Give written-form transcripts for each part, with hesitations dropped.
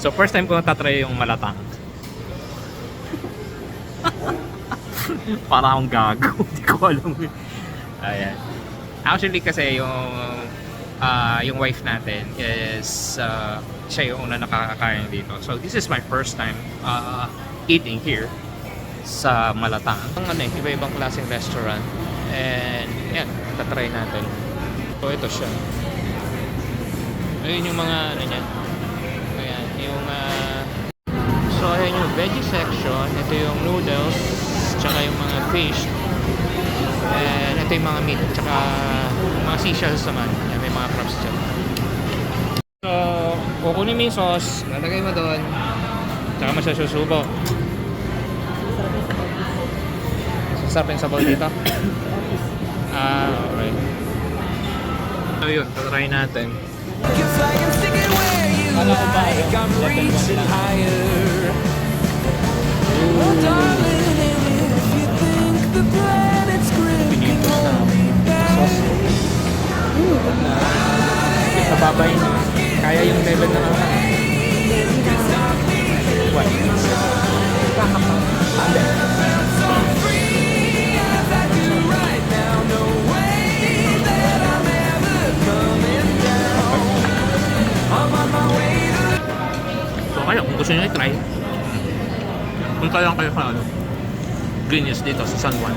So first time ko tatry yung malatang. Para akong gago. Hindi ko alam. Ayan. Actually kasi yung wife natin is siya yung una nakakakain dito. So this is my first time eating here sa Malatang. Ang iba-ibang klaseng restaurant. And yan, tatry natin. So ito siya. Ayun yung mga ano niya. Ayan, yung so ayan yung veggie section. Ito yung noodles, tsaka yung mga fish. And ito yung mga meat, tsaka mga seashells naman. Yan, may mga crabs dyan. So, kukunin mo yung sauce, lalagay mo doon, tsaka mo siya susubo. Sarap yung sabaw dito. Alright. So yun, try natin. Kala ko ba level 1 lang. Pinitos na sauce. Mababa yun. Kaya yung level na lang. What? So kaya kung gusto nyo i-try, punta lang kayo sa Green Hills dito sa San Juan,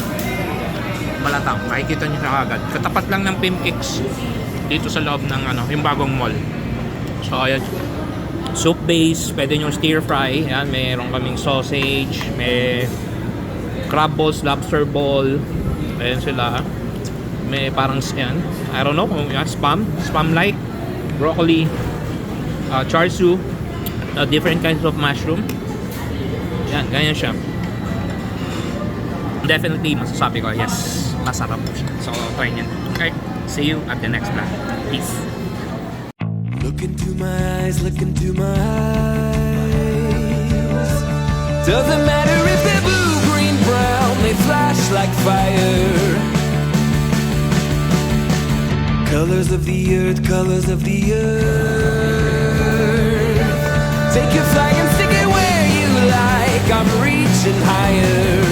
Malatang. Makikita nyo siya agad. Katapat lang ng Pimkicks dito sa loob ng yung bagong mall. So ayan, soup base, pwede nyo stir fry. Ayan, mayroon kaming sausage, may crab balls, lobster ball. Ayan sila. May parang yan, I don't know kung spam like broccoli, char siu, different kinds of mushroom. Yan, ganyan siya. Definitely masasabi ko, yes, masarap po siya. So, try niyan. Okay, see you at the next vlog. Peace. Look into my eyes, look into my eyes. Doesn't matter if they're blue, green, brown, they flash like fire. Colors of the earth, colors of the earth. Take your flag and stick it where you like. I'm reaching higher.